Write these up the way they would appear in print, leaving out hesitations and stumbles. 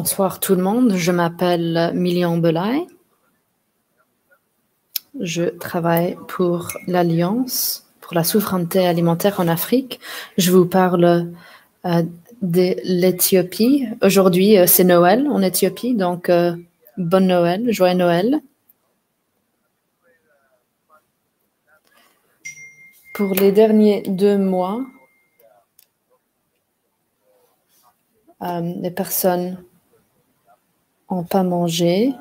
Bonsoir tout le monde, je m'appelle Milian Belay. Je travaille pour l'Alliance pour la souveraineté alimentaire en Afrique. Je vous parle de l'Éthiopie. Aujourd'hui, c'est Noël en Éthiopie, donc bonne Noël, joyeux Noël. Pour les derniers 2 mois, les personnes n'ont pas mangé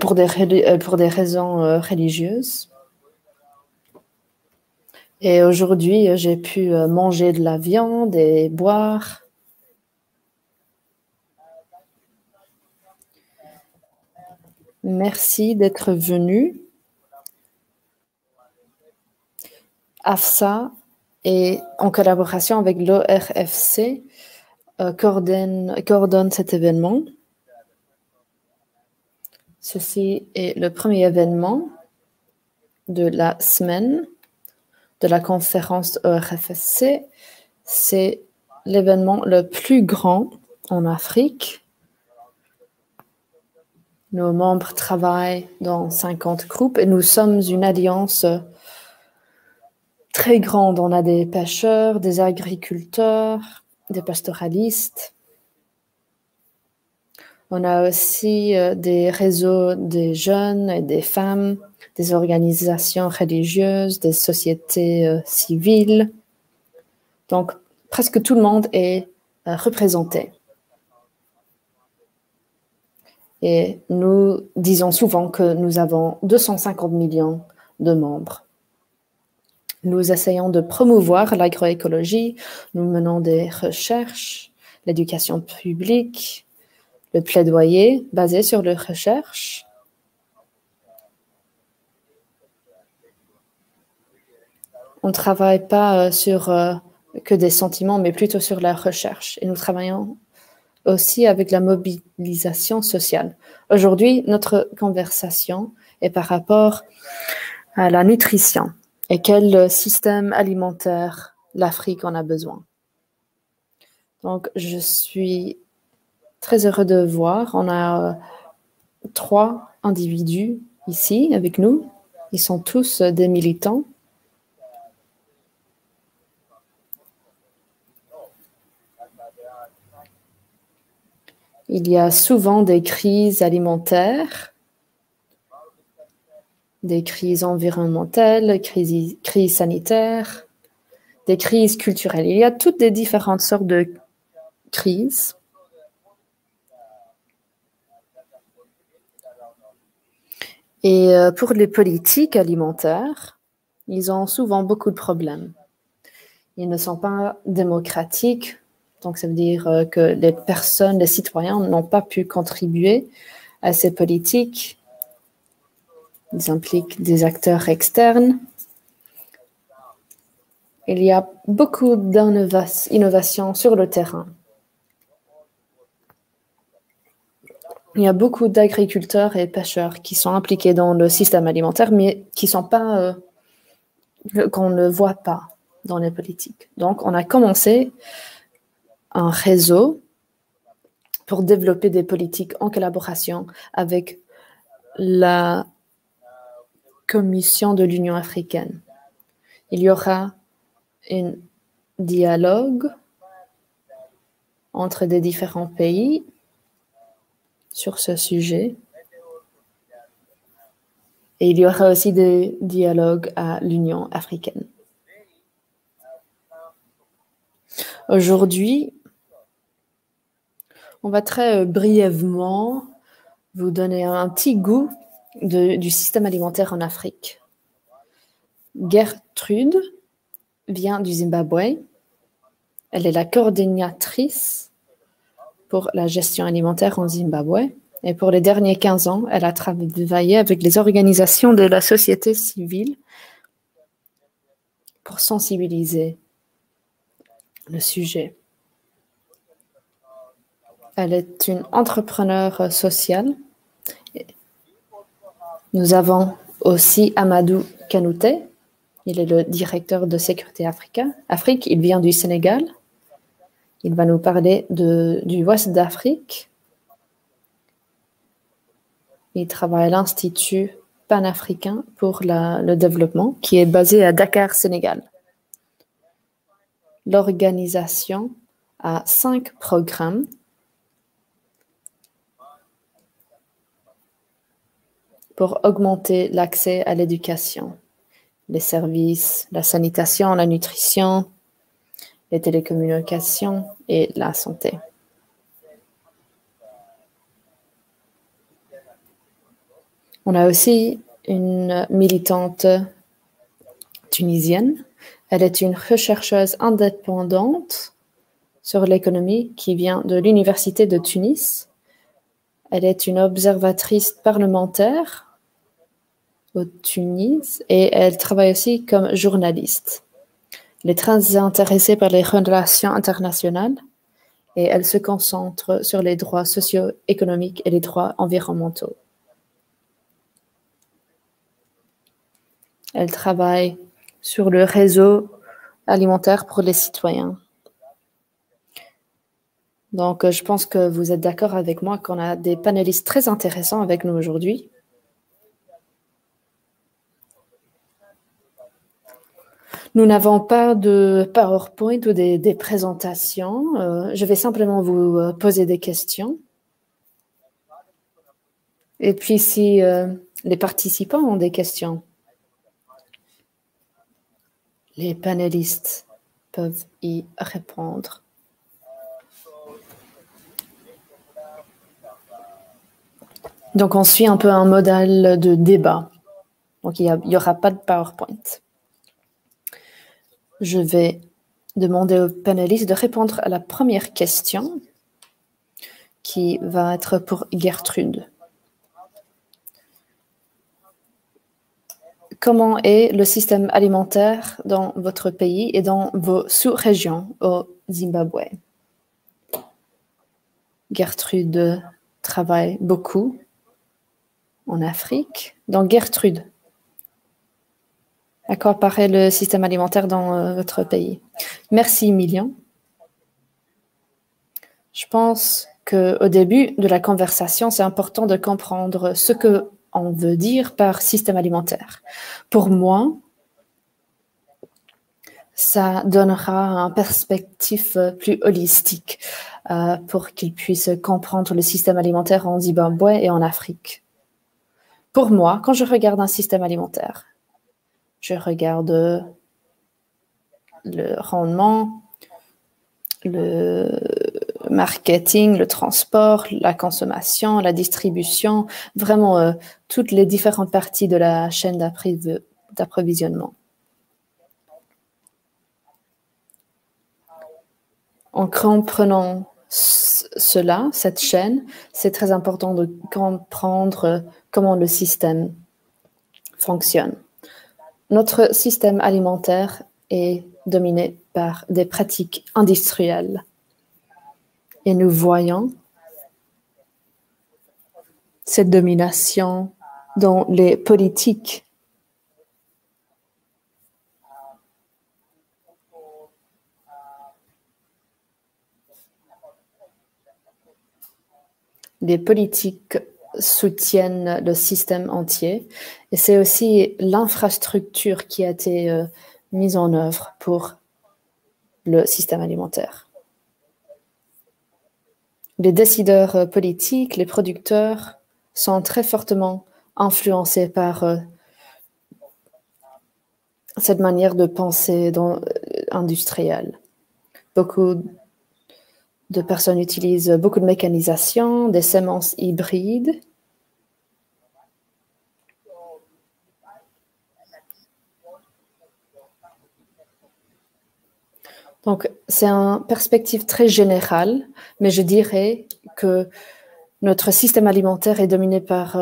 pour des raisons religieuses. Et aujourd'hui, j'ai pu manger de la viande et boire. Merci d'être venu. AFSA et en collaboration avec l'ORFC coordonne cet événement. Ceci est le premier événement de la semaine de la conférence ORFC. C'est l'événement le plus grand en Afrique. Nos membres travaillent dans 50 groupes et nous sommes une alliance très grande. On a des pêcheurs, des agriculteurs, des pastoralistes. On a aussi des réseaux des jeunes et des femmes, des organisations religieuses, des sociétés civiles. Donc, presque tout le monde est représenté. Et nous disons souvent que nous avons 250 millions de membres. Nous essayons de promouvoir l'agroécologie, nous menons des recherches, l'éducation publique, le plaidoyer basé sur les recherches. On ne travaille pas sur que des sentiments, mais plutôt sur la recherche. Et nous travaillons aussi avec la mobilisation sociale. Aujourd'hui, notre conversation est par rapport à la nutrition et quel système alimentaire l'Afrique en a besoin. Donc, je suis très heureux de voir. On a 3 individus ici avec nous. Ils sont tous des militants. Il y a souvent des crises alimentaires, des crises environnementales, crises sanitaires, des crises culturelles. Il y a toutes les différentes sortes de crises. Et pour les politiques alimentaires, ils ont souvent beaucoup de problèmes. Ils ne sont pas démocratiques, donc ça veut dire que les personnes, les citoyens n'ont pas pu contribuer à ces politiques. Ils impliquent des acteurs externes. Il y a beaucoup d'innovations sur le terrain. Il y a beaucoup d'agriculteurs et pêcheurs qui sont impliqués dans le système alimentaire, mais qui sont pas, qu'on ne voit pas dans les politiques. Donc, on a commencé un réseau pour développer des politiques en collaboration avec la Commission de l'Union africaine. Il y aura un dialogue entre des différents pays sur ce sujet. Et il y aura aussi des dialogues à l'Union africaine. Aujourd'hui, on va très brièvement vous donner un petit goût du système alimentaire en Afrique. Gertrude vient du Zimbabwe. Elle est la coordinatrice pour la gestion alimentaire en Zimbabwe. Et pour les derniers 15 ans, elle a travaillé avec les organisations de la société civile pour sensibiliser le sujet. Elle est une entrepreneure sociale. Nous avons aussi Amadou Kanouté. Il est le directeur de Sécurité Afrique. Il vient du Sénégal. Il va nous parler du Ouest d'Afrique. Il travaille à l'Institut panafricain pour le développement, qui est basé à Dakar, Sénégal. L'organisation a 5 programmes pour augmenter l'accès à l'éducation, les services, la sanitation, la nutrition, les télécommunications et la santé. On a aussi une militante tunisienne. Elle est une rechercheuse indépendante sur l'économie qui vient de l'Université de Tunis. Elle est une observatrice parlementaire au Tunis et elle travaille aussi comme journaliste. Elle est très intéressée par les relations internationales et elle se concentre sur les droits socio-économiques et les droits environnementaux. Elle travaille sur le réseau alimentaire pour les citoyens. Donc, je pense que vous êtes d'accord avec moi qu'on a des panélistes très intéressants avec nous aujourd'hui. Nous n'avons pas de PowerPoint ou des présentations. Je vais simplement vous poser des questions. Et puis, si les participants ont des questions, les panélistes peuvent y répondre. Donc, on suit un peu un modèle de débat. Donc, il n'y aura pas de PowerPoint. Je vais demander aux panélistes de répondre à la première question qui va être pour Gertrude. Comment est le système alimentaire dans votre pays et dans vos sous-régions au Zimbabwe? Gertrude travaille beaucoup en Afrique. Donc, Gertrude, à quoi paraît le système alimentaire dans votre pays? Merci, Milian. Je pense qu'au début de la conversation, c'est important de comprendre ce qu'on veut dire par système alimentaire. Pour moi, ça donnera une perspective plus holistique pour qu'ils puissent comprendre le système alimentaire en Zimbabwe et en Afrique. Pour moi, quand je regarde un système alimentaire, je regarde le rendement, le marketing, le transport, la consommation, la distribution, vraiment toutes les différentes parties de la chaîne d'approvisionnement. En comprenant cela, cette chaîne, c'est très important de comprendre comment le système fonctionne. Notre système alimentaire est dominé par des pratiques industrielles. Et nous voyons cette domination dans les politiques. Les politiques soutiennent le système entier et c'est aussi l'infrastructure qui a été mise en œuvre pour le système alimentaire. Les décideurs politiques, les producteurs sont très fortement influencés par cette manière de penser industrielle. Beaucoup de personnes utilisent beaucoup de mécanisation, des semences hybrides. Donc, c'est une perspective très générale, mais je dirais que notre système alimentaire est dominé par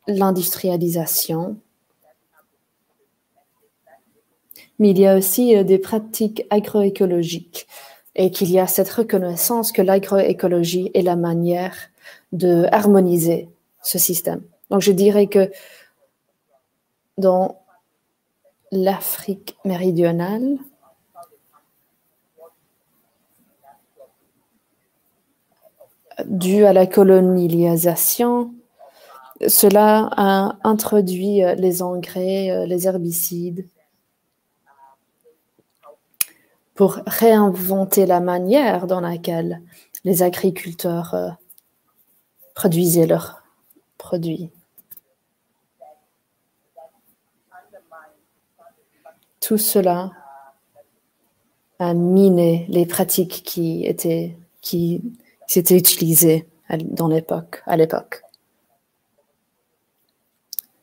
l'industrialisation. Mais il y a aussi des pratiques agroécologiques et qu'il y a cette reconnaissance que l'agroécologie est la manière de harmoniser ce système. Donc, je dirais que dans l'Afrique méridionale, dû à la colonisation, cela a introduit les engrais, les herbicides, pour réinventer la manière dans laquelle les agriculteurs produisaient leurs produits. Tout cela a miné les pratiques qui étaient utilisées à l'époque.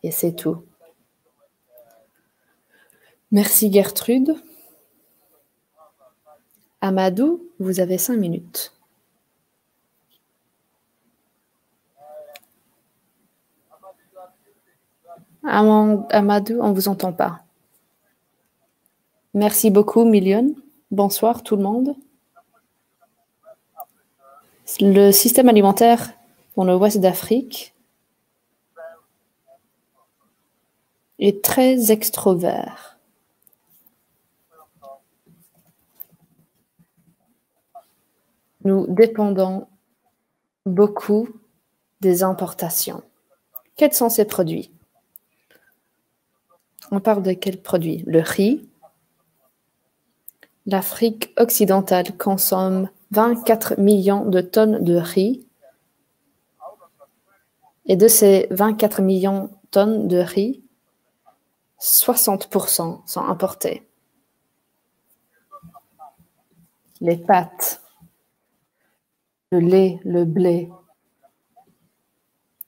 Et c'est tout. Merci Gertrude. Amadou, vous avez 5 minutes. Amadou, on ne vous entend pas. Merci beaucoup, Million. Bonsoir tout le monde. Le système alimentaire dans l'ouest d'Afrique est très extrovert. Nous dépendons beaucoup des importations. Quels sont ces produits? On parle de quels produits? Le riz. L'Afrique occidentale consomme 24 millions de tonnes de riz. Et de ces 24 millions de tonnes de riz, 60% sont importés. Les pâtes, le lait, le blé,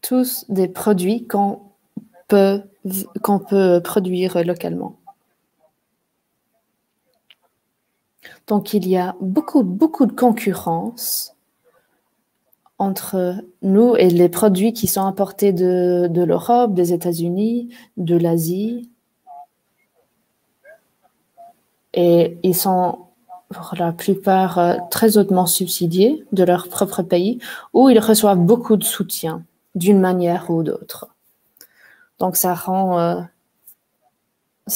tous des produits qu'on peut produire localement. Donc, il y a beaucoup de concurrence entre nous et les produits qui sont importés de l'Europe, des États-Unis, de l'Asie. Et ils sont, pour la plupart, très hautement subsidiés de leur propre pays, où ils reçoivent beaucoup de soutien, d'une manière ou d'autre. Donc, ça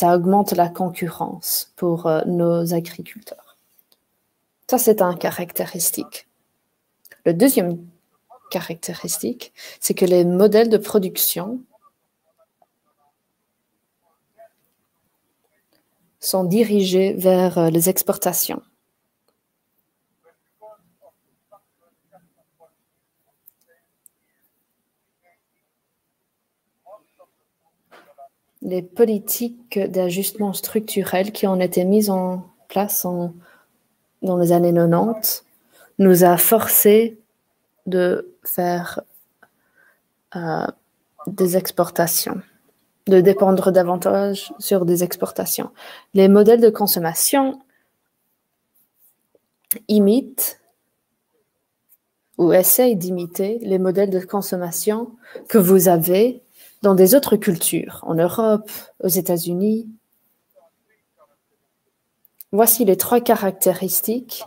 augmente la concurrence pour nos agriculteurs. Ça, c'est une caractéristique. Le deuxième caractéristique, c'est que les modèles de production sont dirigés vers les exportations. Les politiques d'ajustement structurel qui ont été mises en place dans les années 90 nous a forcé de faire des exportations, de dépendre davantage sur des exportations. Les modèles de consommation imitent ou essayent d'imiter les modèles de consommation que vous avez dans des autres cultures, en Europe, aux États-Unis. Voici les 3 caractéristiques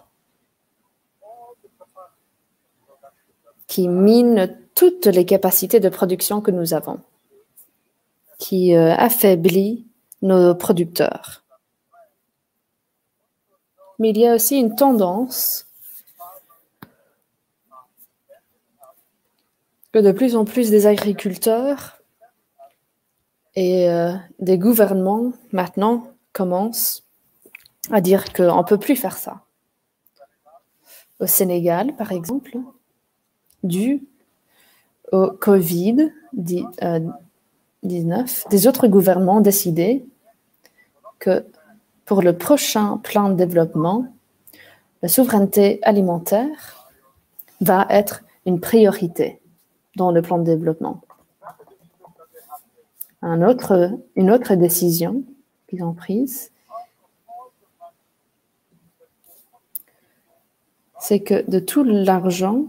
qui minent toutes les capacités de production que nous avons, qui affaiblit nos producteurs. Mais il y a aussi une tendance que de plus en plus des agriculteurs et des gouvernements maintenant commencent à dire qu'on ne peut plus faire ça. Au Sénégal, par exemple, dû au Covid-19, des autres gouvernements ont décidé que pour le prochain plan de développement, la souveraineté alimentaire va être une priorité dans le plan de développement. Une autre décision qu'ils ont prise, c'est que de tout l'argent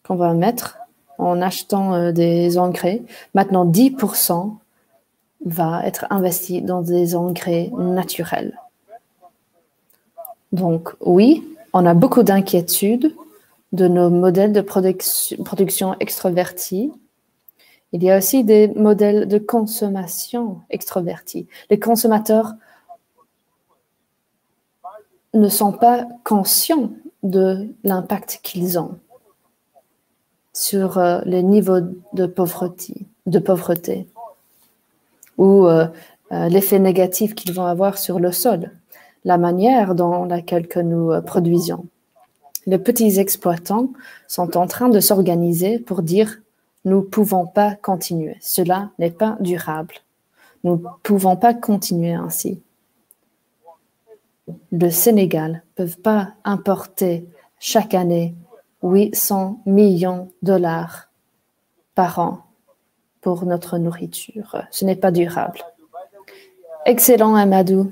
qu'on va mettre en achetant des engrais, maintenant 10% va être investi dans des engrais naturels. Donc oui, on a beaucoup d'inquiétudes de nos modèles de production extrovertis. Il y a aussi des modèles de consommation extrovertis. Les consommateurs ne sont pas conscients de l'impact qu'ils ont sur les niveaux de pauvreté ou l'effet négatif qu'ils vont avoir sur le sol, la manière dans laquelle que nous produisons. Les petits exploitants sont en train de s'organiser pour dire « nous ne pouvons pas continuer, cela n'est pas durable, nous ne pouvons pas continuer ainsi ». Le Sénégal ne peut pas importer chaque année 800 millions de dollars par an pour notre nourriture. Ce n'est pas durable. Excellent, Amadou.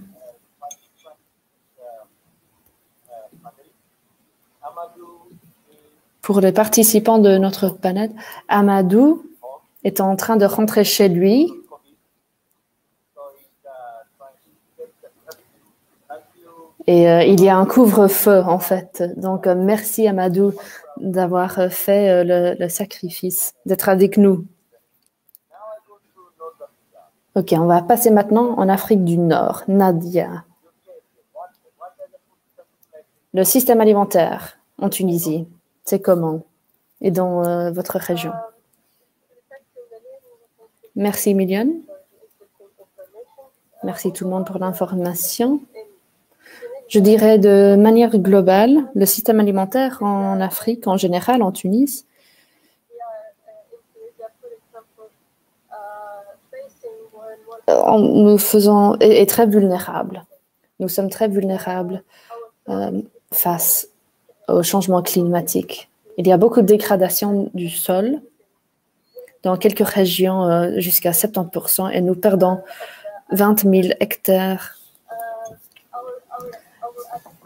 Pour les participants de notre panel, Amadou est en train de rentrer chez lui. Et il y a un couvre-feu, en fait. Donc, merci, Amadou, d'avoir fait le sacrifice, d'être avec nous. OK, on va passer maintenant en Afrique du Nord. Nadia. Le système alimentaire en Tunisie, c'est comment? Et dans votre région? Merci, Milion. Merci tout le monde pour l'information. Je dirais de manière globale, le système alimentaire en Afrique, en général, en Tunis, est très vulnérable. Nous sommes très vulnérables face au changement climatique. Il y a beaucoup de dégradation du sol dans quelques régions jusqu'à 70% et nous perdons 20 000 hectares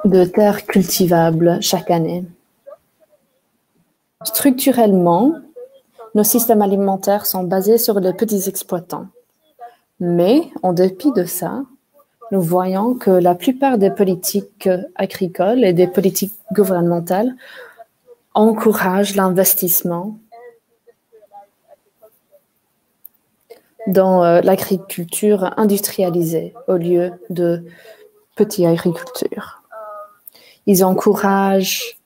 de terres cultivables chaque année. Structurellement, nos systèmes alimentaires sont basés sur les petits exploitants. Mais, en dépit de ça, nous voyons que la plupart des politiques agricoles et des politiques gouvernementales encouragent l'investissement dans l'agriculture industrialisée au lieu de petite agriculture. Ils encouragent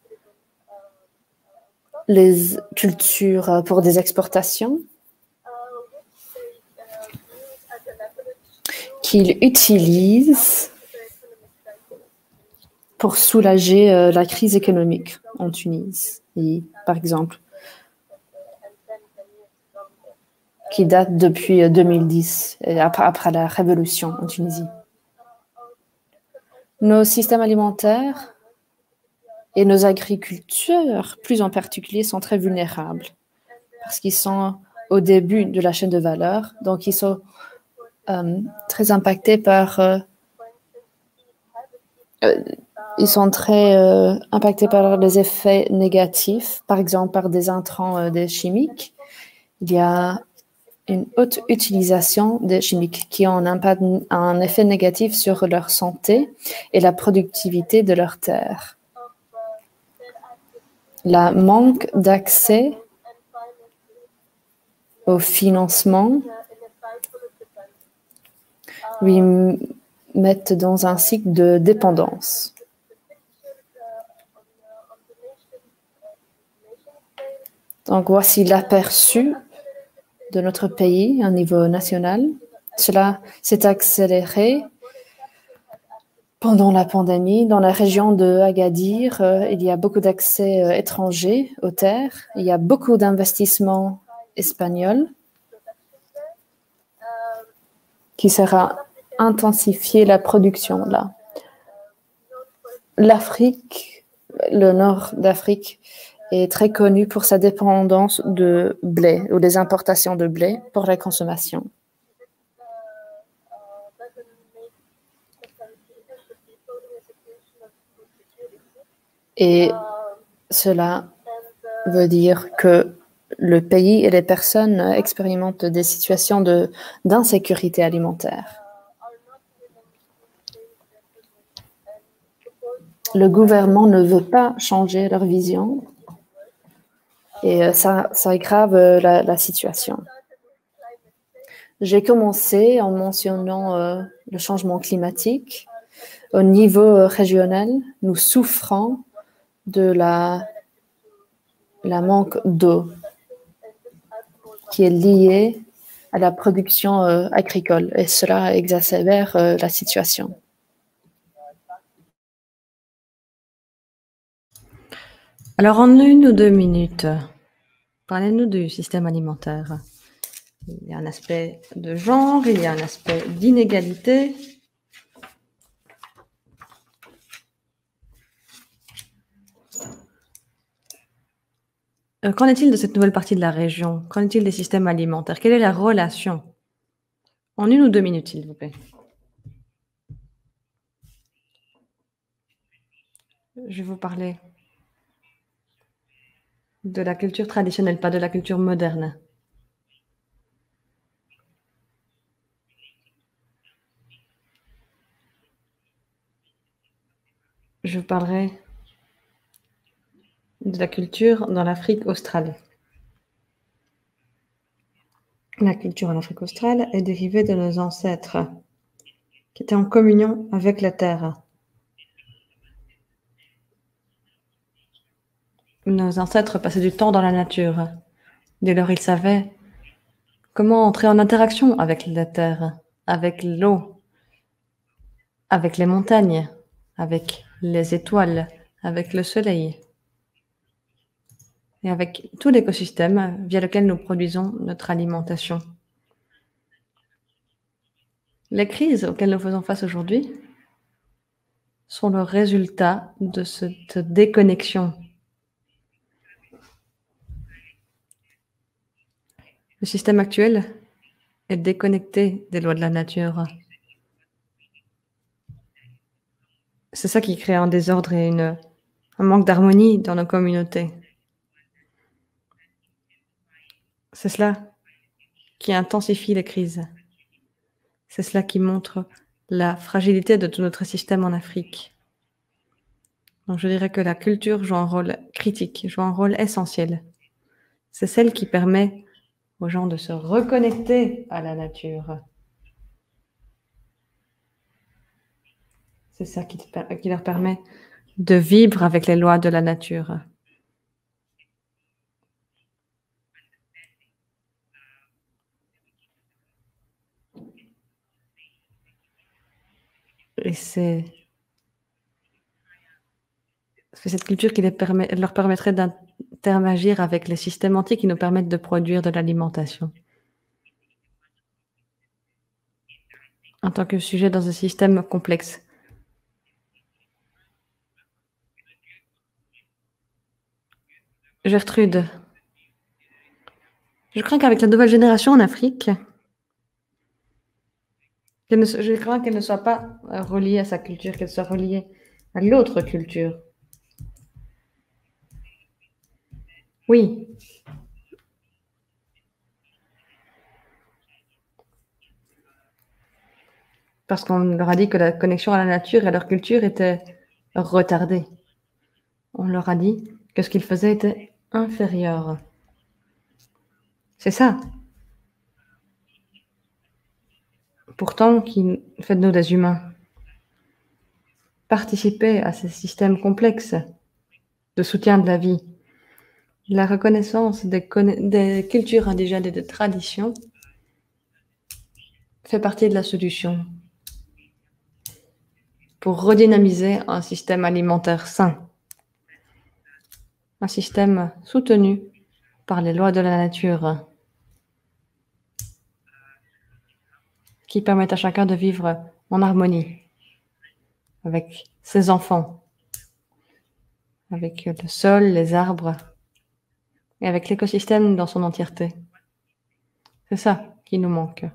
les cultures pour des exportations qu'ils utilisent pour soulager la crise économique en Tunisie, par exemple, qui date depuis 2010, après la révolution en Tunisie. Nos systèmes alimentaires et nos agriculteurs, plus en particulier, sont très vulnérables parce qu'ils sont au début de la chaîne de valeur, donc ils sont très impactés par les effets négatifs, par exemple par des intrants des chimiques. Il y a une haute utilisation des chimiques qui ont un effet négatif sur leur santé et la productivité de leurs terres. Le manque d'accès au financement lui mettent dans un cycle de dépendance. Donc, voici l'aperçu de notre pays au niveau national. Cela s'est accéléré pendant la pandémie. Dans la région de Agadir, il y a beaucoup d'accès étrangers aux terres. Il y a beaucoup d'investissements espagnols qui sera intensifier la production là. L'Afrique, le nord d'Afrique, est très connu pour sa dépendance de blé ou des importations de blé pour la consommation. Et cela veut dire que le pays et les personnes expérimentent des situations d'insécurité alimentaire. Le gouvernement ne veut pas changer leur vision et ça aggrave la situation. J'ai commencé en mentionnant le changement climatique. Au niveau régional, nous souffrons de la manque d'eau qui est liée à la production agricole, et cela exacerbe la situation. Alors, en 1 ou 2 minutes, parlez-nous du système alimentaire. Il y a un aspect de genre, il y a un aspect d'inégalité. Qu'en est-il de cette nouvelle partie de la région? Qu'en est-il des systèmes alimentaires? Quelle est la relation? En 1 ou 2 minutes, s'il vous plaît. Je vais vous parler de la culture traditionnelle, pas de la culture moderne. Je vous parlerai de la culture dans l'Afrique australe. La culture en Afrique australe est dérivée de nos ancêtres qui étaient en communion avec la terre. Nos ancêtres passaient du temps dans la nature. Dès lors, ils savaient comment entrer en interaction avec la terre, avec l'eau, avec les montagnes, avec les étoiles, avec le soleil et avec tout l'écosystème via lequel nous produisons notre alimentation. Les crises auxquelles nous faisons face aujourd'hui sont le résultat de cette déconnexion. Le système actuel est déconnecté des lois de la nature. C'est ça qui crée un désordre et un manque d'harmonie dans nos communautés. C'est cela qui intensifie les crises. C'est cela qui montre la fragilité de tout notre système en Afrique. Donc je dirais que la culture joue un rôle critique, joue un rôle essentiel. C'est celle qui permet aux gens de se reconnecter à la nature. C'est ça qui leur permet de vivre avec les lois de la nature. Et c'est cette culture qui leur permettrait d'interagir avec les systèmes entiers qui nous permettent de produire de l'alimentation. En tant que sujet dans un système complexe. Gertrude, je crains qu'avec la nouvelle génération en Afrique, je crains qu'elle ne soit pas reliée à sa culture, qu'elle soit reliée à l'autre culture. Oui. Parce qu'on leur a dit que la connexion à la nature et à leur culture était retardée. On leur a dit que ce qu'ils faisaient était inférieur. C'est ça. Pourtant, qui fait de nous des humains. Participer à ces systèmes complexes de soutien de la vie, la reconnaissance des cultures indigènes et des traditions fait partie de la solution pour redynamiser un système alimentaire sain, un système soutenu par les lois de la nature qui permettent à chacun de vivre en harmonie avec ses enfants, avec le sol, les arbres et avec l'écosystème dans son entièreté. C'est ça qui nous manque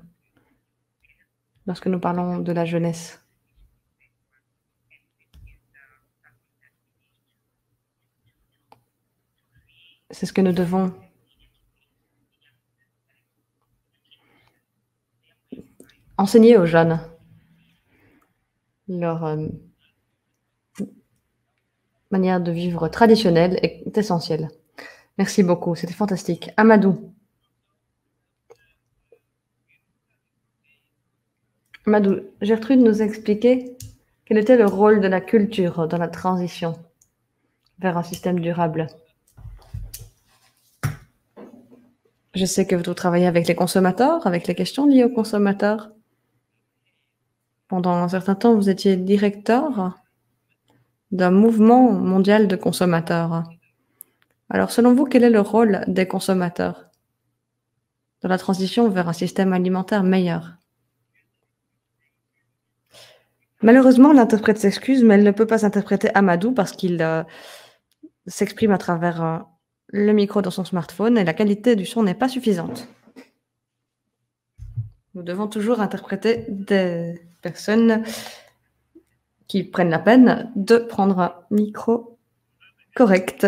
lorsque nous parlons de la jeunesse. C'est ce que nous devons enseigner aux jeunes. Leur manière de vivre traditionnelle est essentielle. Merci beaucoup, c'était fantastique. Amadou. Amadou, Gertrude nous a expliqué quel était le rôle de la culture dans la transition vers un système durable. Je sais que vous travaillez avec les consommateurs, avec les questions liées aux consommateurs. Pendant un certain temps, vous étiez directeur d'un mouvement mondial de consommateurs. Alors, selon vous, quel est le rôle des consommateurs dans la transition vers un système alimentaire meilleur? Malheureusement, l'interprète s'excuse, mais elle ne peut pas interpréter Amadou parce qu'il s'exprime à travers le micro dans son smartphone et la qualité du son n'est pas suffisante. Nous devons toujours interpréter des personnes qui prennent la peine de prendre un micro correct.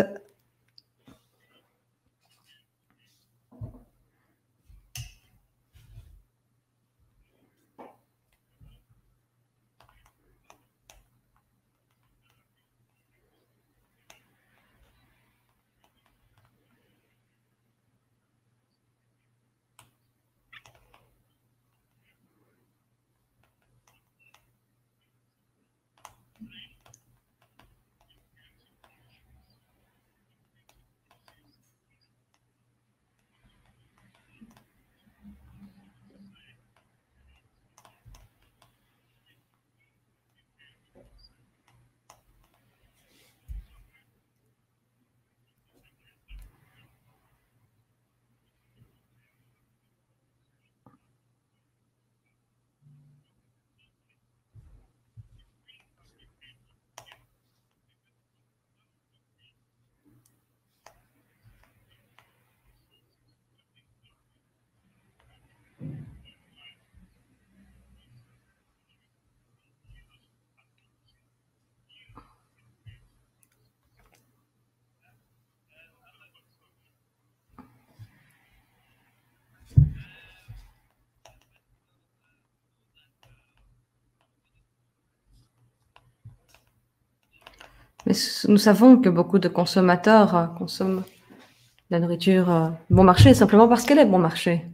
Mais nous savons que beaucoup de consommateurs consomment la nourriture bon marché simplement parce qu'elle est bon marché.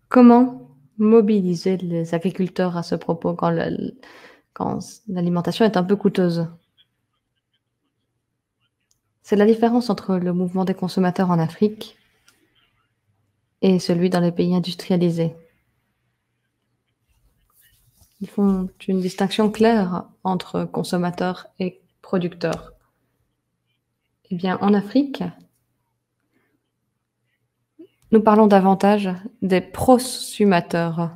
Comment mobiliser les agriculteurs à ce propos quand l'alimentation est un peu coûteuse? C'est la différence entre le mouvement des consommateurs en Afrique et celui dans les pays industrialisés. Ils font une distinction claire entre consommateurs et producteurs. Eh bien, en Afrique, nous parlons davantage des prosumateurs,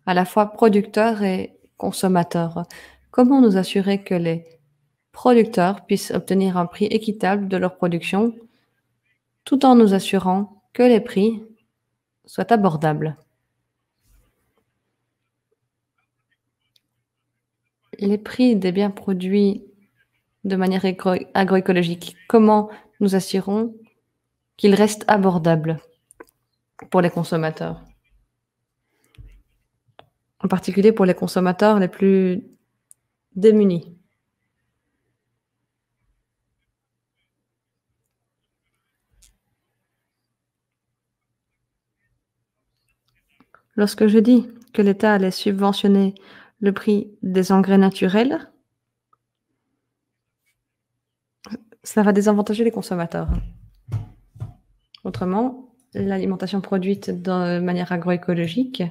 à la fois producteurs et consommateurs. Comment nous assurer que les producteurs puissent obtenir un prix équitable de leur production, tout en nous assurant que les prix soient abordables? Les prix des biens produits de manière agroécologique, comment nous assurons qu'ils restent abordables pour les consommateurs? En particulier pour les consommateurs les plus démunis. Lorsque je dis que l'État allait subventionner le prix des engrais naturels, ça va désavantager les consommateurs. Autrement, l'alimentation produite de manière agroécologique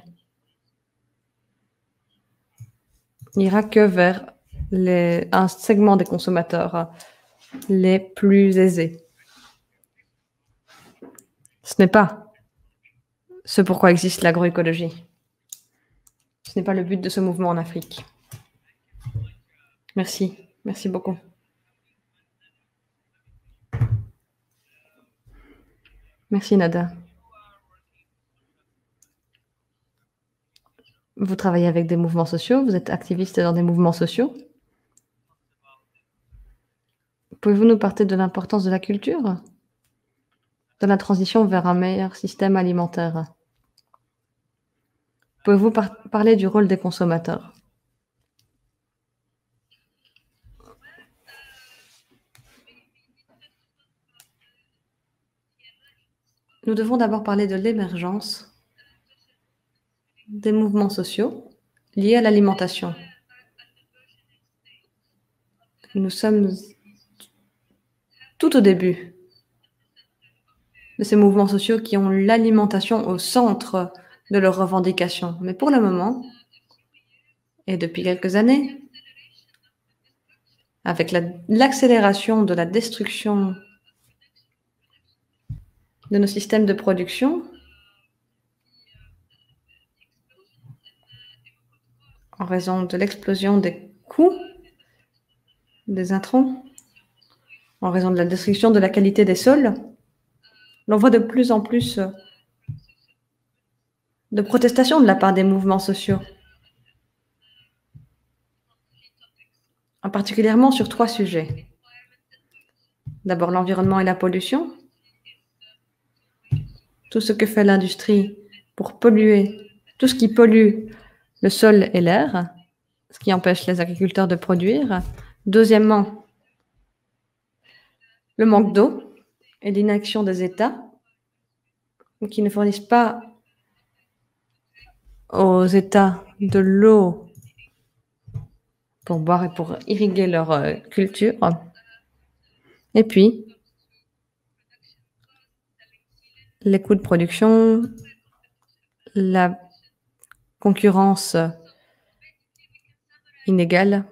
n'ira que vers un segment des consommateurs les plus aisés. Ce n'est pas ce pourquoi existe l'agroécologie. Ce n'est pas le but de ce mouvement en Afrique. Merci. Merci beaucoup. Merci Nada. Vous travaillez avec des mouvements sociaux, vous êtes activiste dans des mouvements sociaux. Pouvez-vous nous parler de l'importance de la culture dans la transition vers un meilleur système alimentaire? Pouvez-vous parler du rôle des consommateurs? Nous devons d'abord parler de l'émergence des mouvements sociaux liés à l'alimentation. Nous sommes tout au début de ces mouvements sociaux qui ont l'alimentation au centre de leurs revendications. Mais pour le moment, et depuis quelques années, avec l'accélération de la destruction de nos systèmes de production, en raison de l'explosion des coûts des intrants, en raison de la destruction de la qualité des sols, l'on voit de plus en plus de protestations de la part des mouvements sociaux, particulièrement sur 3 sujets. D'abord, l'environnement et la pollution. Tout ce que fait l'industrie pour polluer, tout ce qui pollue le sol et l'air, ce qui empêche les agriculteurs de produire. Deuxièmement, le manque d'eau et l'inaction des États qui ne fournissent pas aux États de l'eau pour boire et pour irriguer leur culture. Et puis, les coûts de production, la concurrence inégale.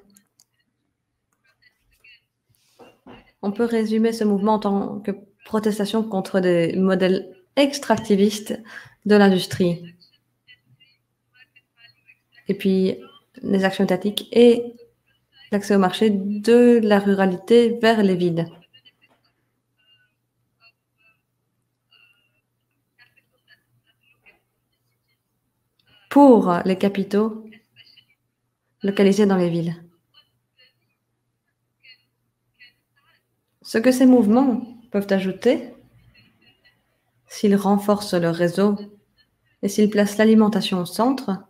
On peut résumer ce mouvement en tant que protestation contre des modèles extractivistes de l'industrie. Et puis, les actions étatiques et l'accès au marché de la ruralité vers les villes. Pour les capitaux localisés dans les villes. Ce que ces mouvements peuvent ajouter, s'ils renforcent leur réseau et s'ils placent l'alimentation au centre,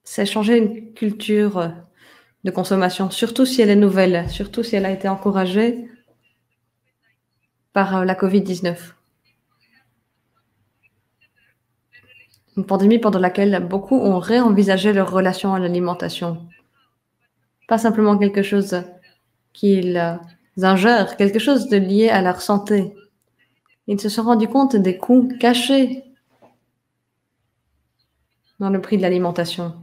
c'est changer une culture de consommation, surtout si elle est nouvelle, surtout si elle a été encouragée par la COVID-19. Une pandémie pendant laquelle beaucoup ont réenvisagé leur relation à l'alimentation. Pas simplement quelque chose qu'ils ingèrent, quelque chose de lié à leur santé. Ils se sont rendus compte des coûts cachés dans le prix de l'alimentation.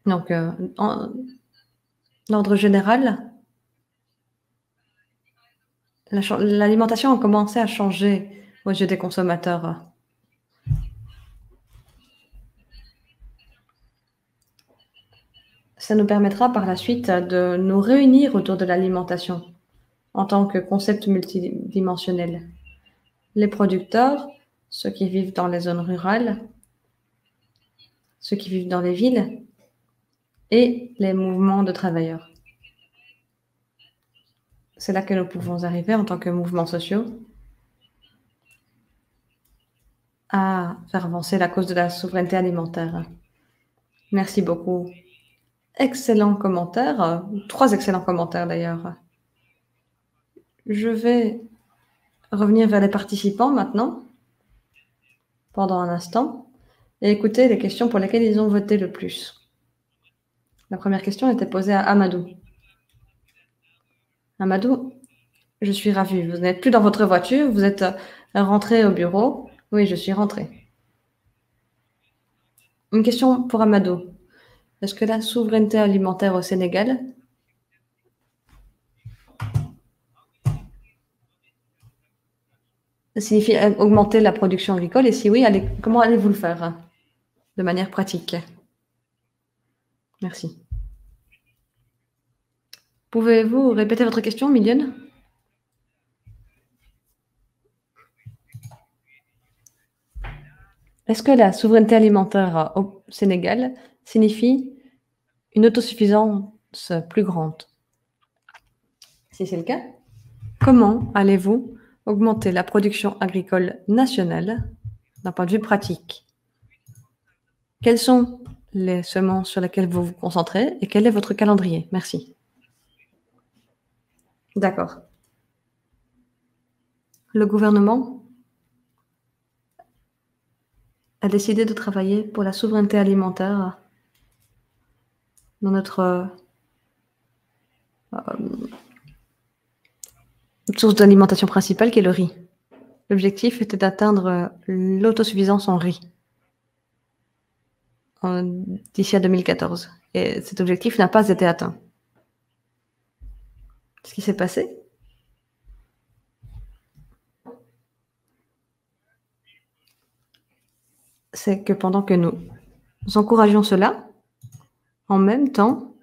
Donc, en ordre général, l'alimentation a commencé à changer aux yeux des consommateurs. Ça nous permettra par la suite de nous réunir autour de l'alimentation en tant que concept multidimensionnel. Les producteurs, ceux qui vivent dans les zones rurales, ceux qui vivent dans les villes et les mouvements de travailleurs. C'est là que nous pouvons arriver en tant que mouvements sociaux à faire avancer la cause de la souveraineté alimentaire. Merci beaucoup. Excellent commentaire, 3 excellents commentaires d'ailleurs. Je vais revenir vers les participants maintenant, pendant un instant, et écouter les questions pour lesquelles ils ont voté le plus. La première question était posée à Amadou. Amadou, je suis ravie. Vous n'êtes plus dans votre voiture, vous êtes rentré au bureau. Oui, je suis rentrée. Une question pour Amadou. Est-ce que la souveraineté alimentaire au Sénégal signifie augmenter la production agricole? Et si oui, comment allez-vous le faire de manière pratique? Merci. Pouvez-vous répéter votre question, Milione? Est-ce que la souveraineté alimentaire au Sénégal signifie une autosuffisance plus grande? Si c'est le cas, comment allez-vous augmenter la production agricole nationale d'un point de vue pratique? Quelles sont les semences sur lesquelles vous vous concentrez et quel est votre calendrier? Merci. D'accord. le gouvernement a décidé de travailler pour la souveraineté alimentaire dans notre source d'alimentation principale, qui est le riz. L'objectif était d'atteindre l'autosuffisance en riz d'ici à 2014. Et cet objectif n'a pas été atteint. Ce qui s'est passé, c'est que pendant que nous encourageons cela, en même temps,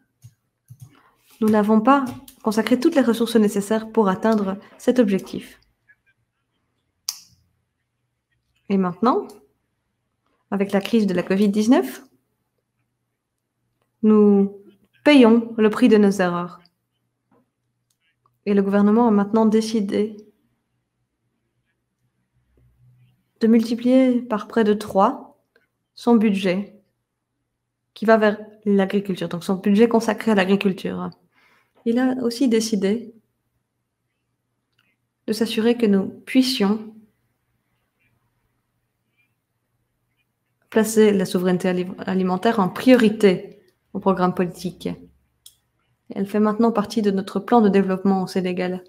nous n'avons pas consacré toutes les ressources nécessaires pour atteindre cet objectif. Et maintenant, avec la crise de la Covid-19, nous payons le prix de nos erreurs. Et le gouvernement a maintenant décidé de multiplier par près de 3 son budget qui va vers l'agriculture, donc son budget consacré à l'agriculture. Il a aussi décidé de s'assurer que nous puissions placer la souveraineté alimentaire en priorité au programme politique. Et elle fait maintenant partie de notre plan de développement au Sénégal,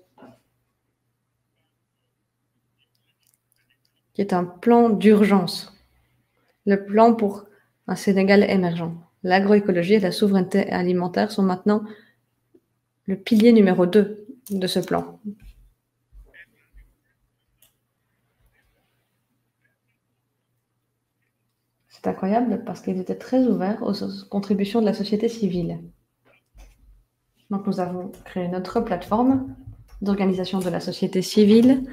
qui est un plan d'urgence, le plan pour un Sénégal émergent. L'agroécologie et la souveraineté alimentaire sont maintenant le pilier numéro 2 de ce plan. C'est incroyable parce qu'il était très ouvert aux contributions de la société civile. Donc nous avons créé notre plateforme d'organisation de la société civile,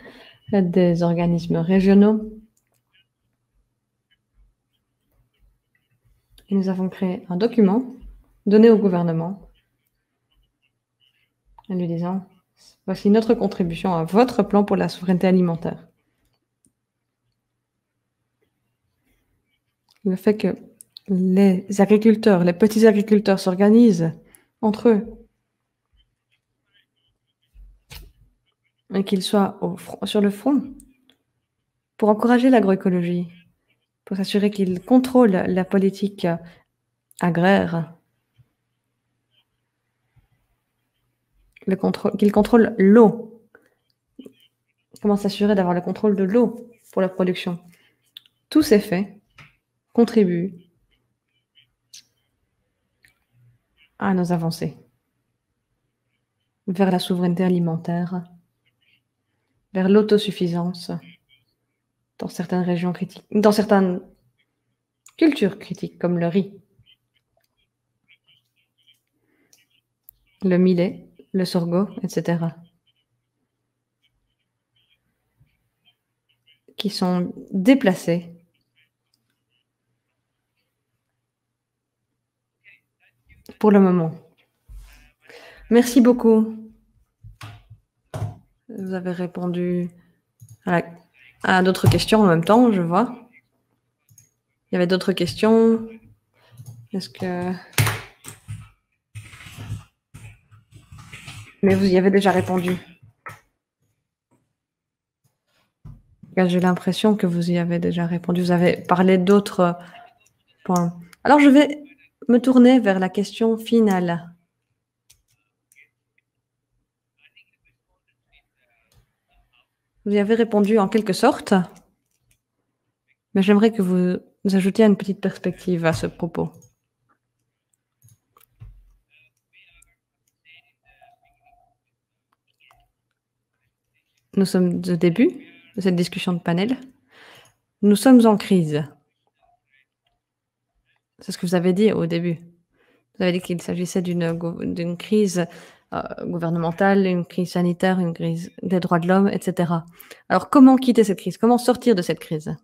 des organismes régionaux. Et nous avons créé un document donné au gouvernement en lui disant « Voici notre contribution à votre plan pour la souveraineté alimentaire ». Le fait que les agriculteurs, les petits agriculteurs s'organisent entre eux et qu'ils soient sur le front pour encourager l'agroécologie, pour s'assurer qu'ils contrôlent la politique agraire, qu'ils contrôlent l'eau. Comment s'assurer d'avoir le contrôle de l'eau pour la production. Tous ces faits contribuent à nos avancées vers la souveraineté alimentaire, vers l'autosuffisance dans certaines régions critiques, dans certaines cultures critiques comme le riz, le millet, le sorgho, etc., qui sont déplacés pour le moment. Merci beaucoup. Vous avez répondu à d'autres questions en même temps, je vois. Il y avait d'autres questions. Est-ce que... Mais vous y avez déjà répondu. J'ai l'impression que vous y avez déjà répondu. Vous avez parlé d'autres points. Alors, je vais me tourner vers la question finale. Vous y avez répondu en quelque sorte, mais j'aimerais que vous ajoutiez une petite perspective à ce propos. Nous sommes au début de cette discussion de panel. Nous sommes en crise. C'est ce que vous avez dit au début. Vous avez dit qu'il s'agissait d'une crise gouvernementale, une crise sanitaire, une crise des droits de l'homme, etc. Alors, comment quitter cette crise? Comment sortir de cette crise?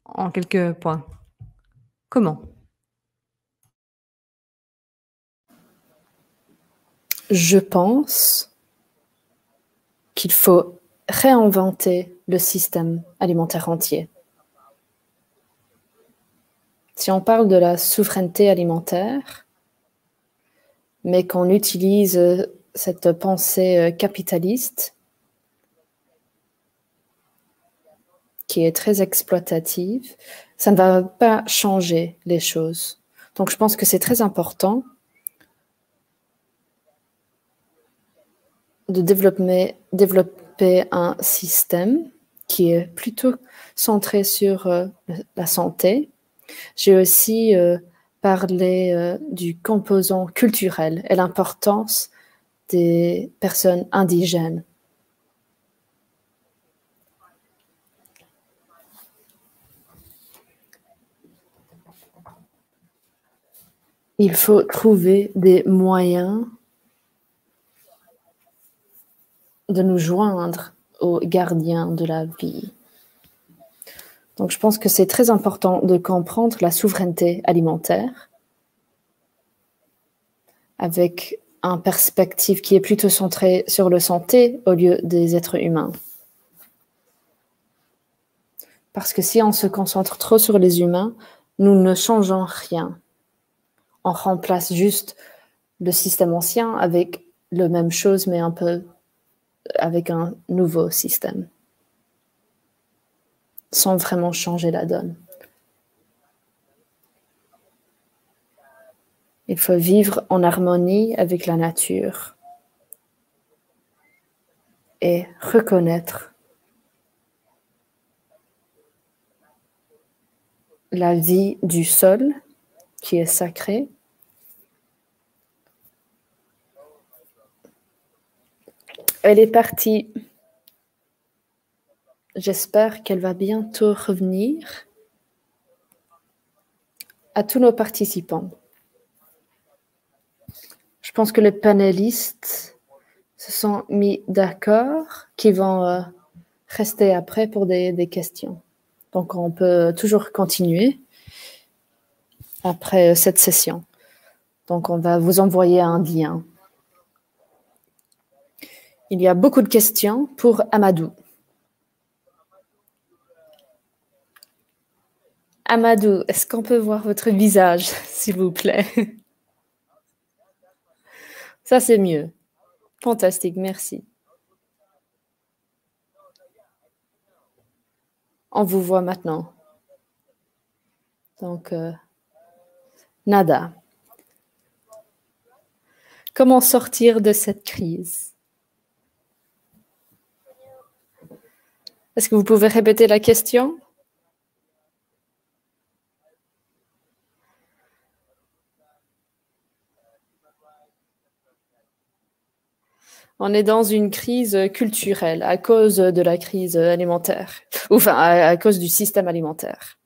En quelques points. Comment? Je pense qu'il faut réinventer le système alimentaire entier. Si on parle de la souveraineté alimentaire, mais qu'on utilise cette pensée capitaliste, qui est très exploitative, ça ne va pas changer les choses. Donc, je pense que c'est très important de développer un système qui est plutôt centré sur la santé. J'ai aussi parlé du composant culturel et l'importance des personnes indigènes. Il faut trouver des moyens de nous joindre aux gardiens de la vie. Donc, je pense que c'est très important de comprendre la souveraineté alimentaire avec une perspective qui est plutôt centrée sur la santé au lieu des êtres humains. Parce que si on se concentre trop sur les humains, nous ne changeons rien. On remplace juste le système ancien avec la même chose, mais un peu avec un nouveau système, sans vraiment changer la donne. Il faut vivre en harmonie avec la nature et reconnaître la vie du sol qui est sacrée. Elle est partie. J'espère qu'elle va bientôt revenir. À tous nos participants. Je pense que les panélistes se sont mis d'accord qu'ils vont rester après pour des questions. Donc, on peut toujours continuer après cette session. Donc, on va vous envoyer un lien. Il y a beaucoup de questions pour Amadou. Amadou, est-ce qu'on peut voir votre visage, s'il vous plaît? Ça, c'est mieux. Fantastique, merci. On vous voit maintenant. Donc, nada. Comment sortir de cette crise? Est-ce que vous pouvez répéter la question? On est dans une crise culturelle à cause de la crise alimentaire, enfin à cause du système alimentaire.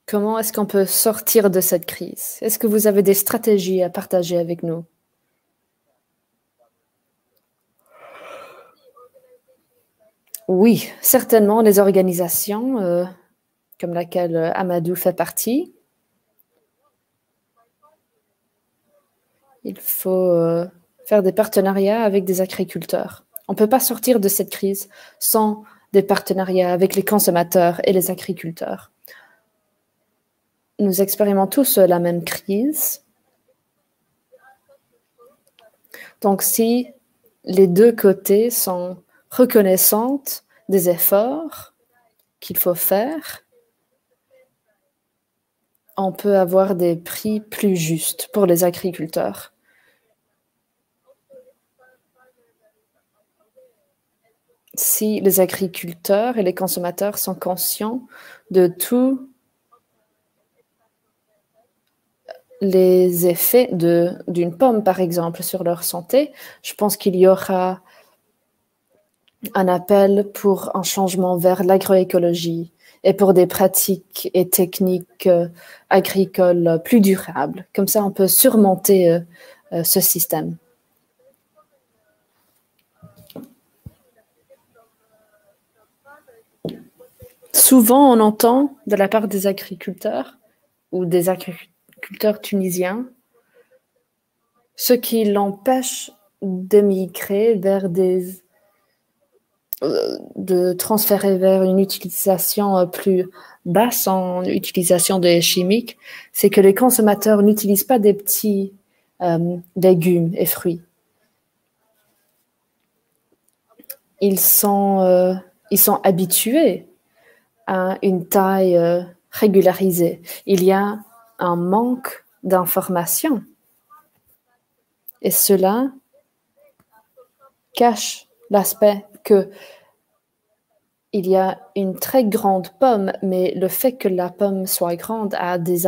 Comment est-ce qu'on peut sortir de cette crise? Est-ce que vous avez des stratégies à partager avec nous? Oui, certainement, les organisations comme laquelle Amadou fait partie. Il faut faire des partenariats avec des agriculteurs. On ne peut pas sortir de cette crise sans des partenariats avec les consommateurs et les agriculteurs. Nous expérimentons tous la même crise. Donc, si les deux côtés sont reconnaissantes des efforts qu'il faut faire, on peut avoir des prix plus justes pour les agriculteurs. Si les agriculteurs et les consommateurs sont conscients de tous les effets d'une pomme, par exemple, sur leur santé, je pense qu'il y aura un appel pour un changement vers l'agroécologie et pour des pratiques et techniques agricoles plus durables. Comme ça, on peut surmonter ce système. Souvent, on entend de la part des agriculteurs ou des agriculteurs tunisiens ce qui l'empêche de migrer vers de transférer vers une utilisation plus basse en utilisation des chimiques, c'est que les consommateurs n'utilisent pas des petits légumes et fruits. ils sont habitués à une taille régularisée. Il y a un manque d'informations. Et cela cache l'aspect que il y a une très grande pomme, mais le fait que la pomme soit grande a des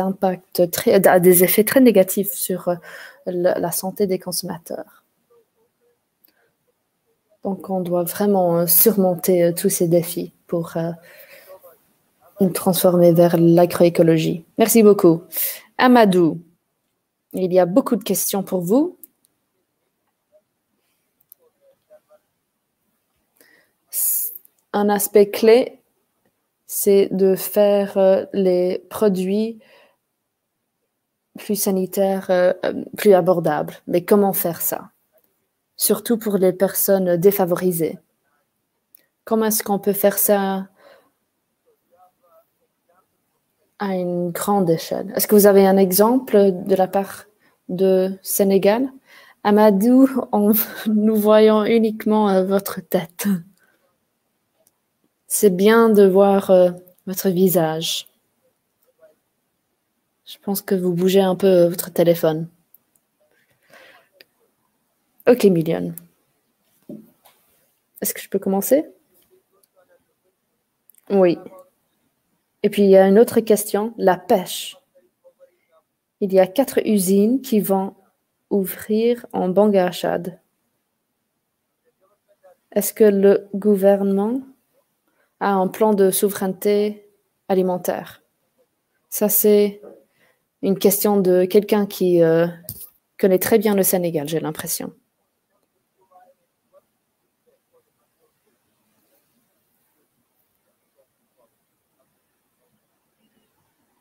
effets très négatifs sur la santé des consommateurs. Donc, on doit vraiment surmonter tous ces défis pour nous transformer vers l'agroécologie. Merci beaucoup. Amadou, il y a beaucoup de questions pour vous. Un aspect clé, c'est de faire les produits plus sanitaires, plus abordables. Mais comment faire ça? Surtout pour les personnes défavorisées. Comment est-ce qu'on peut faire ça à une grande échelle? Est-ce que vous avez un exemple de la part de Sénégal? Amadou, nous voyons uniquement votre tête. C'est bien de voir votre visage. Je pense que vous bougez un peu votre téléphone. Ok, Million. Est-ce que je peux commencer? Oui. Et puis, il y a une autre question, la pêche. Il y a 4 usines qui vont ouvrir en Bangladesh. Est-ce que le gouvernement a un plan de souveraineté alimentaire? Ça, c'est une question de quelqu'un qui connaît très bien le Sénégal, j'ai l'impression.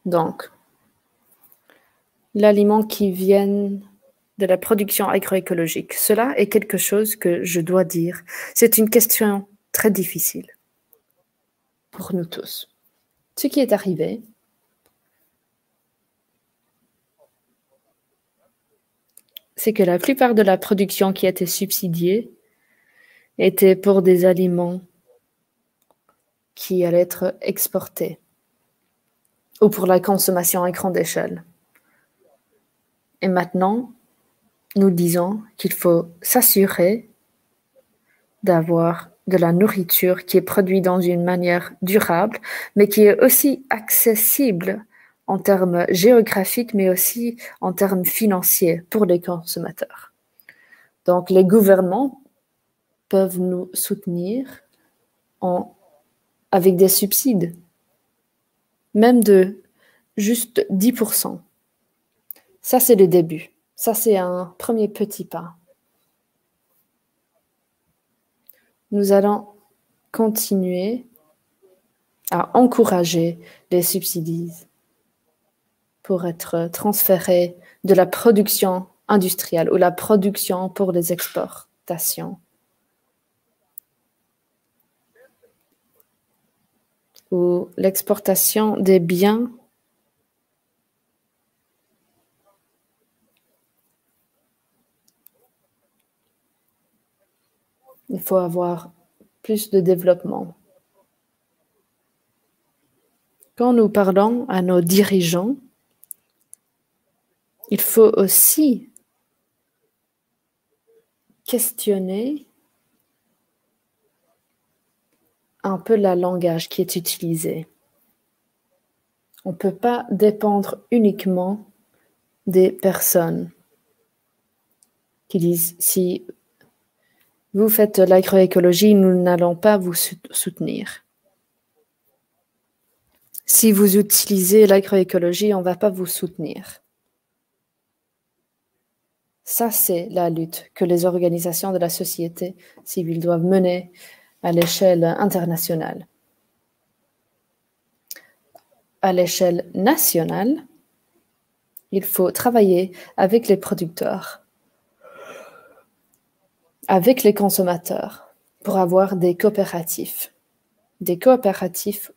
Donc, l'aliment qui vient de la production agroécologique, cela est quelque chose que je dois dire. C'est une question très difficile pour nous tous. Ce qui est arrivé, c'est que la plupart de la production qui était subsidiée était pour des aliments qui allaient être exportés ou pour la consommation à grande échelle. Et maintenant, nous disons qu'il faut s'assurer d'avoir de la nourriture qui est produite dans une manière durable, mais qui est aussi accessible en termes géographiques, mais aussi en termes financiers pour les consommateurs. Donc, les gouvernements peuvent nous soutenir avec des subsides, même de juste 10%. Ça, c'est le début. Ça, c'est un premier petit pas. Nous allons continuer à encourager les subsides pour être transférés de la production industrielle ou la production pour les exportations ou l'exportation des biens il faut avoir plus de développement. Quand nous parlons à nos dirigeants, il faut aussi questionner un peu le langage qui est utilisé. On ne peut pas dépendre uniquement des personnes qui disent si vous faites l'agroécologie, nous n'allons pas vous soutenir. Si vous utilisez l'agroécologie, on ne va pas vous soutenir. Ça, c'est la lutte que les organisations de la société civile doivent mener à l'échelle internationale. À l'échelle nationale, il faut travailler avec les producteurs, avec les consommateurs, pour avoir des coopératives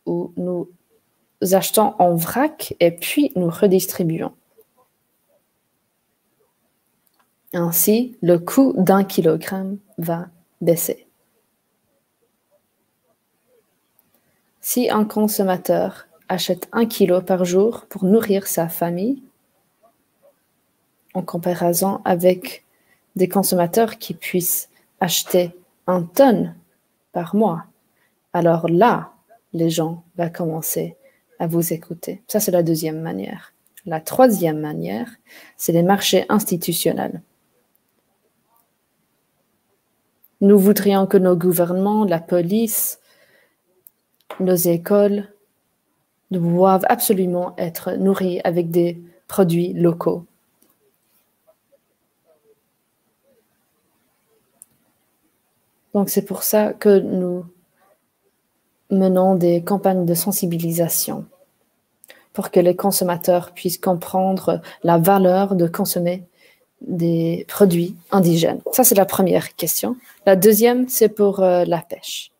où nous achetons en vrac et puis nous redistribuons. Ainsi, le coût d'1 kilogramme va baisser. Si un consommateur achète 1 kilo par jour pour nourrir sa famille, en comparaison avec des consommateurs qui puissent acheter 1 tonne par mois, alors là, les gens vont commencer à vous écouter. Ça, c'est la deuxième manière. La troisième manière, c'est les marchés institutionnels. Nous voudrions que nos gouvernements, la police, nos écoles doivent absolument être nourris avec des produits locaux. Donc, c'est pour ça que nous menons des campagnes de sensibilisation pour que les consommateurs puissent comprendre la valeur de consommer des produits indigènes. Ça, c'est la première question. La deuxième, c'est pour la pêche.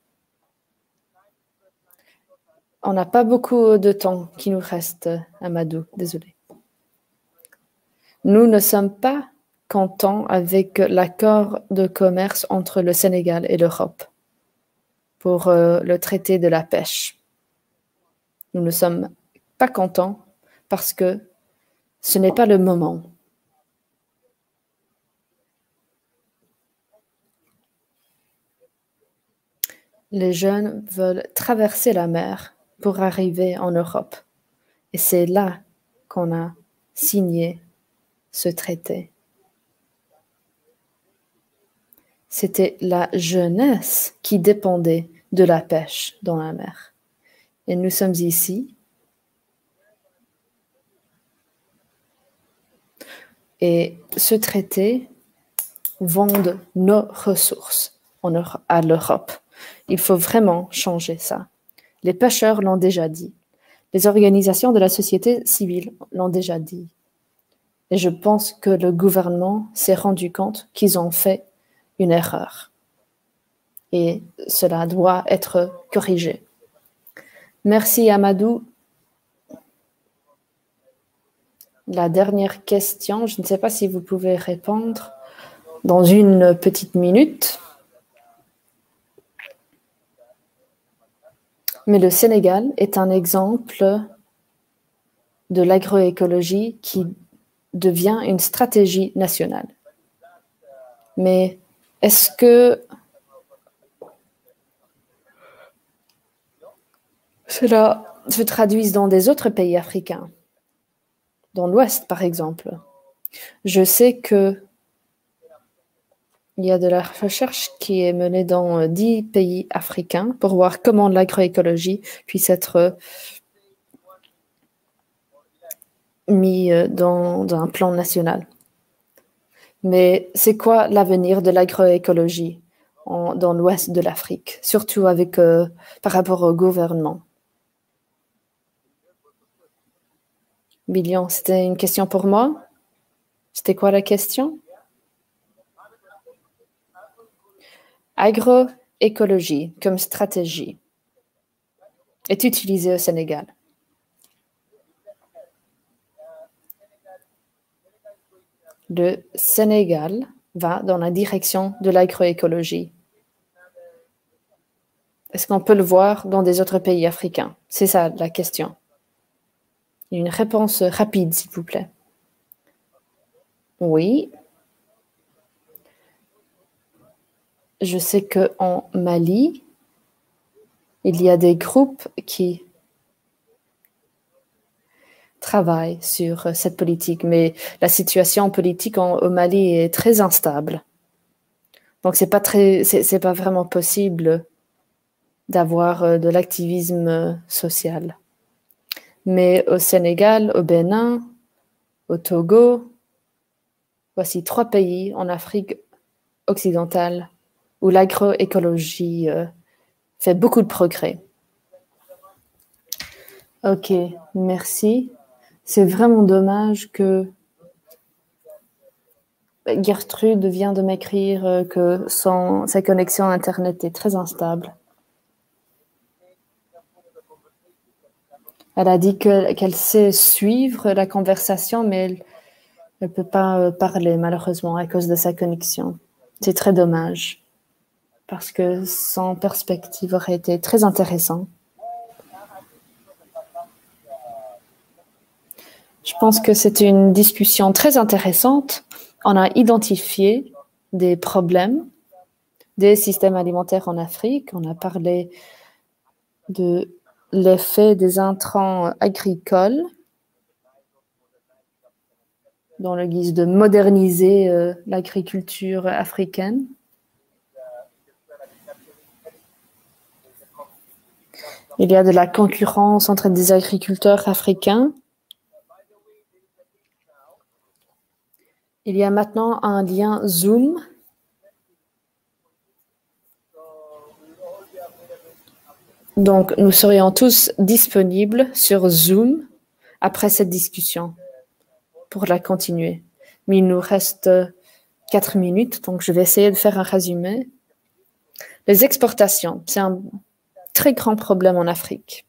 On n'a pas beaucoup de temps qui nous reste, Amadou, désolé. Nous ne sommes pas contents avec l'accord de commerce entre le Sénégal et l'Europe pour le traité de la pêche. Nous ne sommes pas contents parce que ce n'est pas le moment. Les jeunes veulent traverser la mer pour arriver en Europe. Et c'est là qu'on a signé ce traité. C'était la jeunesse qui dépendait de la pêche dans la mer. Et nous sommes ici. Et ce traité vend nos ressources à l'Europe. Il faut vraiment changer ça. Les pêcheurs l'ont déjà dit. Les organisations de la société civile l'ont déjà dit. Et je pense que le gouvernement s'est rendu compte qu'ils ont fait une erreur. Et cela doit être corrigé. Merci, Amadou. La dernière question, je ne sais pas si vous pouvez répondre dans une petite minute. Mais le Sénégal est un exemple de l'agroécologie qui devient une stratégie nationale. Mais est-ce que cela se traduit dans des autres pays africains, dans l'Ouest par exemple? Je sais que il y a de la recherche qui est menée dans 10 pays africains pour voir comment l'agroécologie puisse être mis dans un plan national. Mais c'est quoi l'avenir de l'agroécologie dans l'ouest de l'Afrique, surtout avec, par rapport au gouvernement? Billion, c'était une question pour moi? C'était quoi la question? Agroécologie comme stratégie est utilisée au Sénégal. Le Sénégal va dans la direction de l'agroécologie. Est-ce qu'on peut le voir dans des autres pays africains? C'est ça la question. Une réponse rapide, s'il vous plaît. Oui. Je sais qu'en Mali, il y a des groupes qui travaillent sur cette politique, mais la situation politique au Mali est très instable. Donc, c'est pas vraiment possible d'avoir de l'activisme social. Mais au Sénégal, au Bénin, au Togo, voici 3 pays en Afrique occidentale où l'agroécologie fait beaucoup de progrès. Ok, merci. C'est vraiment dommage que Gertrude vient de m'écrire que sa connexion Internet est très instable. Elle a dit qu'elle sait suivre la conversation, mais elle ne peut pas parler malheureusement à cause de sa connexion. C'est très dommage parce que son perspective aurait été très intéressante. Je pense que c'est une discussion très intéressante. On a identifié des problèmes des systèmes alimentaires en Afrique. On a parlé de l'effet des intrants agricoles dans le guise de moderniser l'agriculture africaine. Il y a de la concurrence entre des agriculteurs africains. Il y a maintenant un lien Zoom. Donc, nous serions tous disponibles sur Zoom après cette discussion pour la continuer. Mais il nous reste 4 minutes, donc je vais essayer de faire un résumé. Les exportations, c'est un très grand problème en Afrique.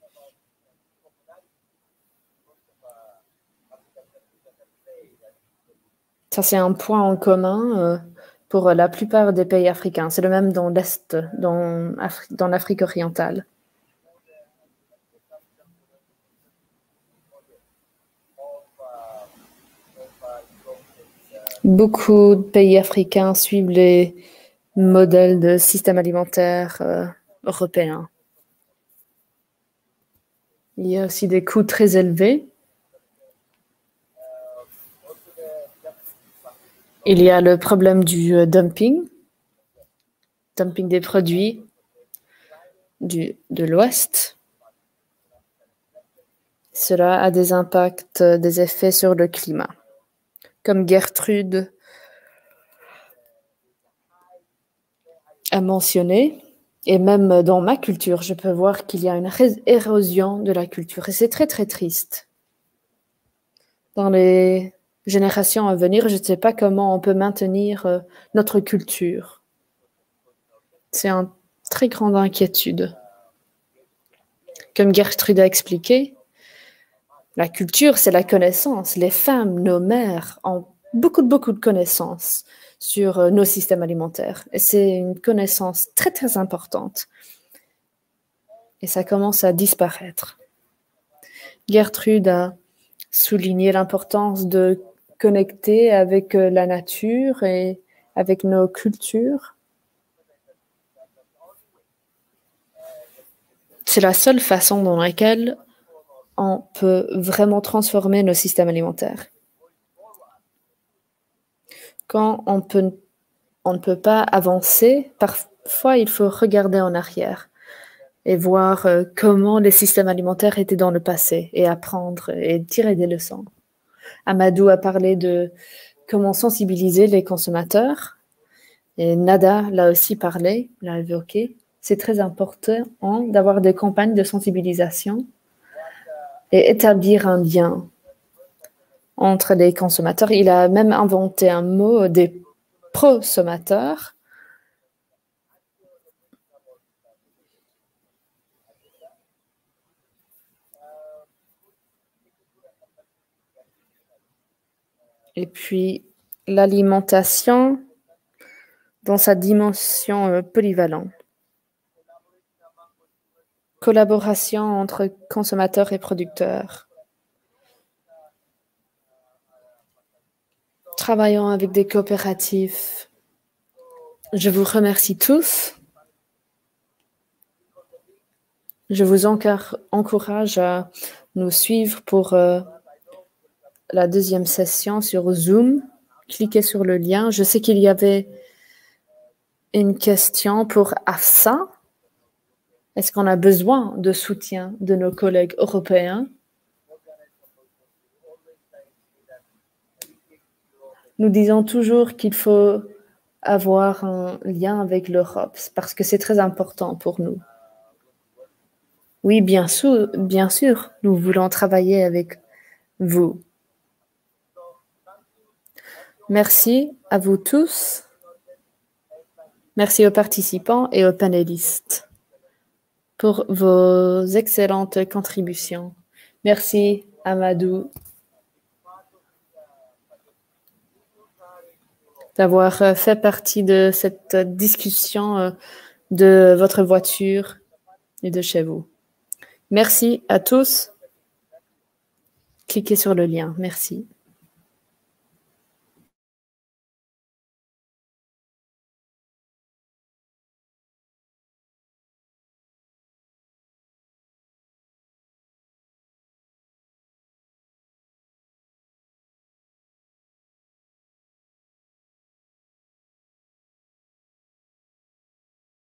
Ça, c'est un point en commun pour la plupart des pays africains. C'est le même dans l'Est, dans l'Afrique orientale. Beaucoup de pays africains suivent les modèles de système alimentaire européen. Il y a aussi des coûts très élevés. Il y a le problème du dumping des produits de l'Ouest. Cela a des impacts, des effets sur le climat. Comme Gertrude a mentionné, et même dans ma culture, je peux voir qu'il y a une érosion de la culture. Et c'est très, très triste. Dans les générations à venir, je ne sais pas comment on peut maintenir notre culture. C'est une très grande inquiétude. Comme Gertrude a expliqué, la culture, c'est la connaissance. Les femmes, nos mères, ont beaucoup de connaissances sur nos systèmes alimentaires. Et c'est une connaissance très, très importante. Et ça commence à disparaître. Gertrude a souligné l'importance de connecter avec la nature et avec nos cultures. C'est la seule façon dans laquelle on peut vraiment transformer nos systèmes alimentaires. Quand on ne peut pas avancer, parfois il faut regarder en arrière et voir comment les systèmes alimentaires étaient dans le passé et apprendre et tirer des leçons. Amadou a parlé de comment sensibiliser les consommateurs et Nada l'a aussi parlé, l'a évoqué. C'est très important d'avoir des campagnes de sensibilisation et établir un lien entre les consommateurs. Il a même inventé un mot des prosommateurs. Et puis, l'alimentation dans sa dimension polyvalente. Collaboration entre consommateurs et producteurs. Travaillant avec des coopératives. Je vous remercie tous. Je vous encourage à nous suivre pour la deuxième session sur Zoom. Cliquez sur le lien. Je sais qu'il y avait une question pour Afsa. Est-ce qu'on a besoin de soutien de nos collègues européens? Nous disons toujours qu'il faut avoir un lien avec l'Europe parce que c'est très important pour nous. Oui, bien sûr, nous voulons travailler avec vous. Merci à vous tous. Merci aux participants et aux panélistes pour vos excellentes contributions. Merci, Amadou, d'avoir fait partie de cette discussion de votre voiture et de chez vous. Merci à tous. cliquez sur le lien. Merci.